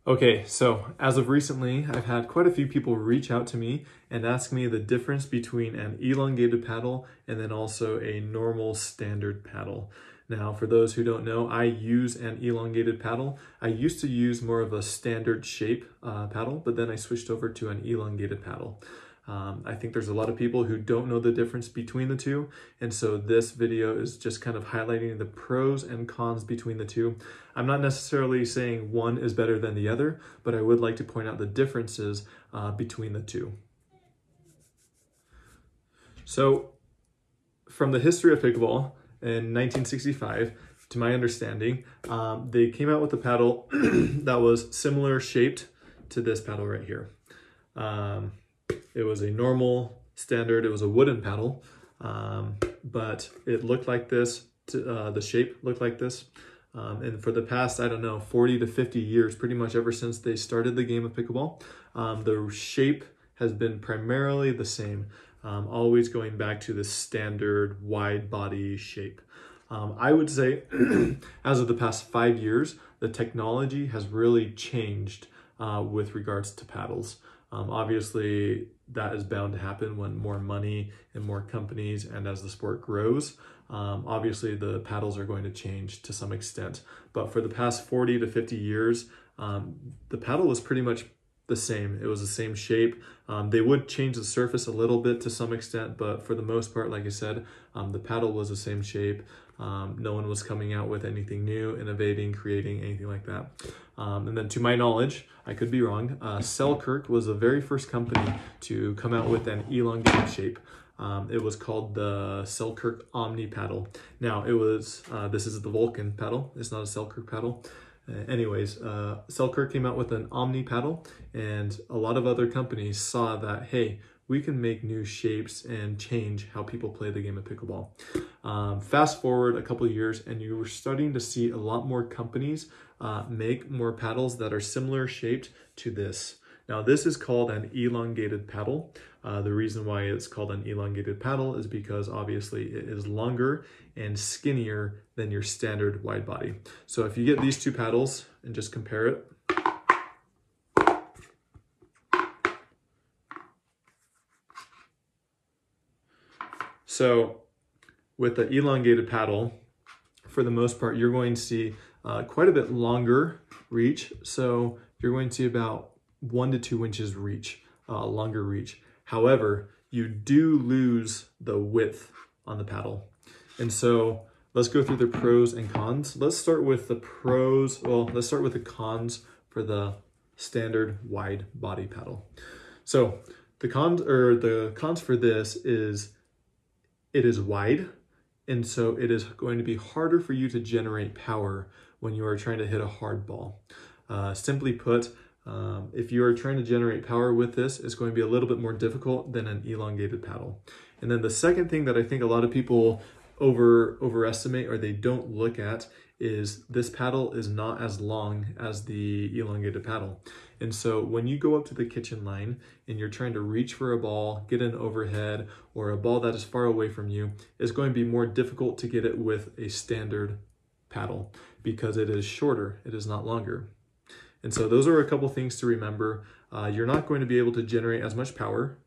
Okay, so as of recently, I've had quite a few people reach out to me and ask me the difference between an elongated paddle and then also a normal standard paddle. Now, for those who don't know, I use an elongated paddle. I used to use more of a standard shape paddle, but then I switched over to an elongated paddle. I think there's a lot of people who don't know the difference between the two, and so this video is just kind of highlighting the pros and cons between the two. I'm not necessarily saying one is better than the other, but I would like to point out the differences between the two. So, from the history of pickleball in 1965, to my understanding, they came out with a paddle that was similar shaped to this paddle right here. It was a normal standard, it was a wooden paddle, but it looked like this, the shape looked like this. And for the past, I don't know, 40 to 50 years, pretty much ever since they started the game of pickleball, the shape has been primarily the same, always going back to the standard wide body shape. I would say as of the past 5 years, the technology has really changed with regards to paddles. Obviously, that is bound to happen when more money and more companies and as the sport grows. Obviously, the paddles are going to change to some extent. But for the past 40 to 50 years, the paddle was pretty much the same. It was the same shape. They would change the surface a little bit to some extent, but for the most part, like I said, the paddle was the same shape. No one was coming out with anything new, innovating, creating, anything like that. And then to my knowledge, I could be wrong, Selkirk was the very first company to come out with an elongated shape. It was called the Selkirk Omni paddle. Now it was, this is the Vulcan paddle, it's not a Selkirk paddle. Anyways, Selkirk came out with an Omni paddle, and a lot of other companies saw that, hey, we can make new shapes and change how people play the game of pickleball. Fast forward a couple of years and you were starting to see a lot more companies make more paddles that are similar shaped to this. Now this is called an elongated paddle. The reason why it's called an elongated paddle is because obviously it is longer and skinnier than your standard wide body. So if you get these two paddles and just compare it, so with the elongated paddle, for the most part, you're going to see quite a bit longer reach. So you're going to see about 1 to 2 inches reach, longer reach. However, you do lose the width on the paddle. And so let's go through the pros and cons. Let's start with the pros. Well, let's start with the cons for the standard wide body paddle. So the cons for this is it is wide, and so it is going to be harder for you to generate power when you are trying to hit a hard ball. Simply put, if you are trying to generate power with this, it's going to be a little bit more difficult than an elongated paddle. And then the second thing that I think a lot of people overestimate or they don't look at is this paddle is not as long as the elongated paddle. And so when you go up to the kitchen line and you're trying to reach for a ball, get an overhead, or a ball that is far away from you, it's going to be more difficult to get it with a standard paddle because it is shorter, it is not longer. And so those are a couple things to remember. You're not going to be able to generate as much power.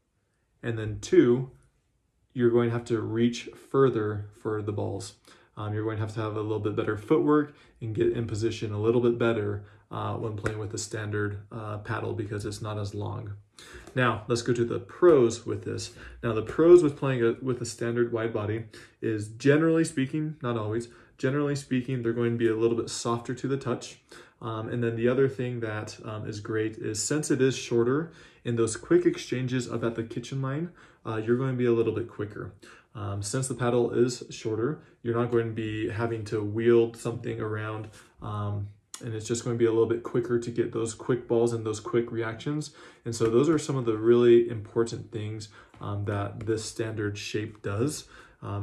And then 2, you're going to have to reach further for the balls. You're going to have a little bit better footwork and get in position a little bit better when playing with the standard paddle because it's not as long. Now, let's go to the pros with this. Now, the pros with playing with a standard wide body is, generally speaking, not always, generally speaking, they're going to be a little bit softer to the touch. And then the other thing that is great is, since it is shorter, in those quick exchanges up at the kitchen line, you're going to be a little bit quicker. Since the paddle is shorter, you're not going to be having to wield something around, and it's just going to be a little bit quicker to get those quick balls and those quick reactions. And so those are some of the really important things that this standard shape does.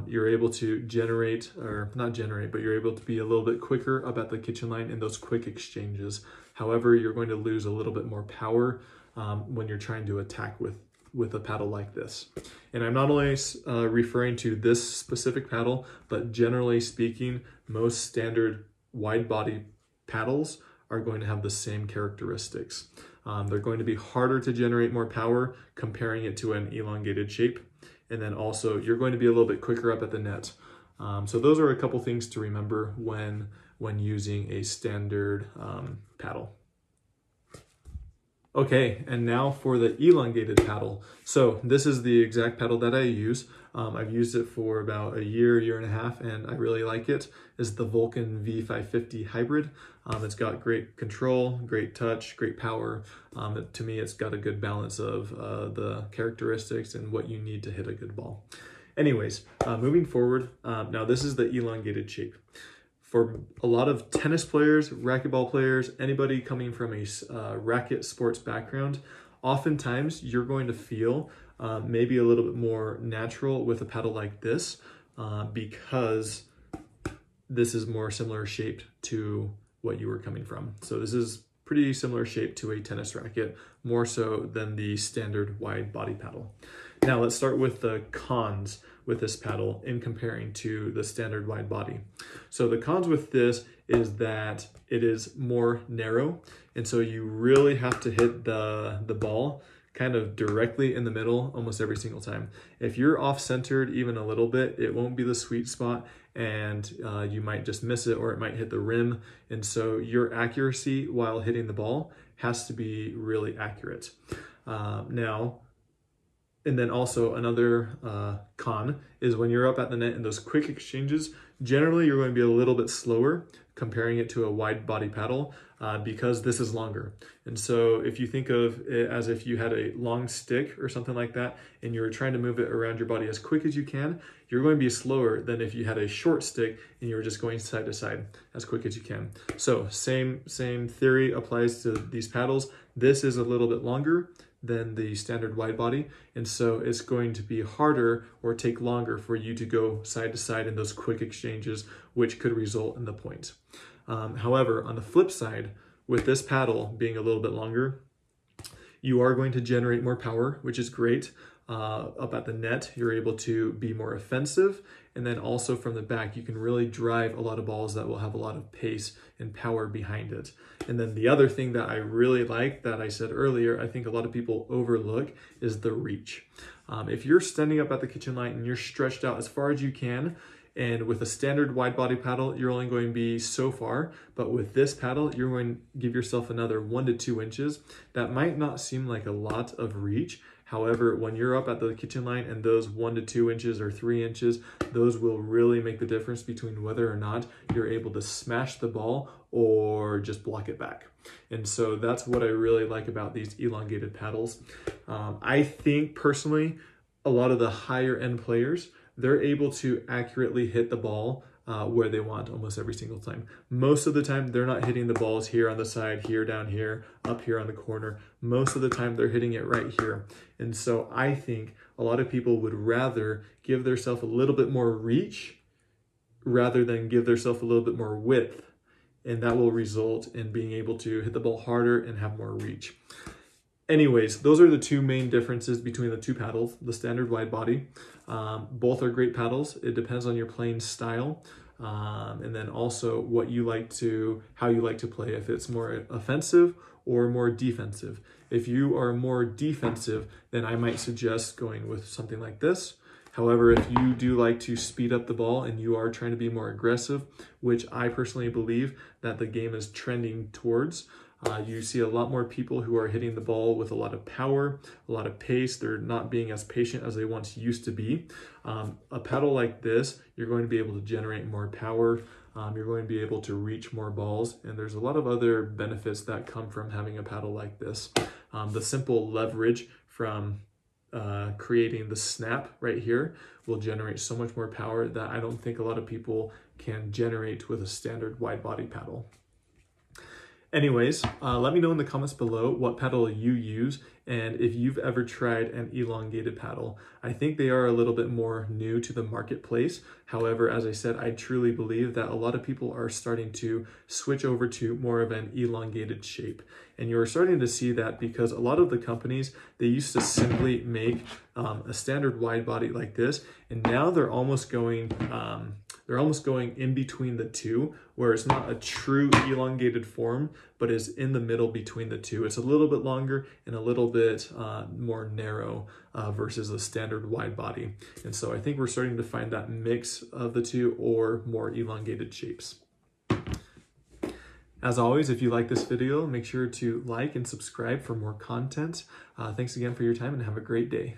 You're able to generate, or not generate, but you're able to be a little bit quicker up at the kitchen line in those quick exchanges. However, you're going to lose a little bit more power when you're trying to attack with a paddle like this. And I'm not only referring to this specific paddle, but generally speaking, most standard wide body paddles are going to have the same characteristics. They're going to be harder to generate more power comparing it to an elongated shape. And then also you're going to be a little bit quicker up at the net. So those are a couple things to remember when using a standard paddle. Okay, and now for the elongated paddle. So this is the exact paddle that I use. I've used it for about a year and a half, and I really like it. It's the Vulcan V550 hybrid. It's got great control, great touch, great power. To me, it's got a good balance of the characteristics and what you need to hit a good ball. Anyways, moving forward, now this is the elongated shape. For a lot of tennis players, racquetball players, anybody coming from a racket sports background, oftentimes you're going to feel maybe a little bit more natural with a paddle like this because this is more similar shaped to what you were coming from. So this is pretty similar shape to a tennis racket, more so than the standard wide body paddle. Now let's start with the cons with this paddle in comparing to the standard wide body. So the cons with this is that it is more narrow, and so you really have to hit the ball kind of directly in the middle almost every single time. If you're off-centered even a little bit, it won't be the sweet spot, and you might just miss it, or it might hit the rim. And so your accuracy while hitting the ball has to be really accurate. And then also another con is when you're up at the net in those quick exchanges, generally you're going to be a little bit slower comparing it to a wide body paddle because this is longer. And so if you think of it as if you had a long stick or something like that, and you were trying to move it around your body as quick as you can, you're going to be slower than if you had a short stick and you were just going side to side as quick as you can. So same theory applies to these paddles. This is a little bit longer than the standard wide body, and so it's going to be harder or take longer for you to go side to side in those quick exchanges, which could result in the point. However, on the flip side, with this paddle being a little bit longer, you are going to generate more power, which is great. Up at the net, you're able to be more offensive, and then also from the back, you can really drive a lot of balls that will have a lot of pace and power behind it. And then the other thing that I really like that I said earlier, I think a lot of people overlook, is the reach. If you're standing up at the kitchen line and you're stretched out as far as you can, and with a standard wide body paddle, you're only going to be so far, but with this paddle, you're going to give yourself another 1 to 2 inches. That might not seem like a lot of reach. However, when you're up at the kitchen line and those 1 to 2 inches or 3 inches, those will really make the difference between whether or not you're able to smash the ball or just block it back. And so that's what I really like about these elongated paddles. I think personally, a lot of the higher end players, they're able to accurately hit the ball where they want almost every single time. Most of the time, they're not hitting the balls here on the side, here, down here, up here on the corner. Most of the time, they're hitting it right here. And so I think a lot of people would rather give themselves a little bit more reach rather than give themselves a little bit more width. And that will result in being able to hit the ball harder and have more reach. Anyways, those are the two main differences between the two paddles, the standard wide body. Both are great paddles. It depends on your playing style. And then also what you like to, how you like to play, if it's more offensive or more defensive. If you are more defensive, then I might suggest going with something like this. However, if you do like to speed up the ball and you are trying to be more aggressive, which I personally believe that the game is trending towards, you see a lot more people who are hitting the ball with a lot of power, a lot of pace. They're not being as patient as they once used to be. A paddle like this, you're going to be able to generate more power. You're going to be able to reach more balls. And there's a lot of other benefits that come from having a paddle like this. The simple leverage from creating the snap right here will generate so much more power that I don't think a lot of people can generate with a standard wide body paddle. Anyways, let me know in the comments below what paddle you use and if you've ever tried an elongated paddle. I think they are a little bit more new to the marketplace. However, as I said, I truly believe that a lot of people are starting to switch over to more of an elongated shape. And you're starting to see that because a lot of the companies, they used to simply make a standard wide body like this, and now they're almost going they're almost going in between the two, where it's not a true elongated form, but is in the middle between the two. It's a little bit longer and a little bit more narrow versus a standard wide body. And so I think we're starting to find that mix of the two, or more elongated shapes. As always, if you like this video, make sure to like and subscribe for more content. Thanks again for your time, and have a great day.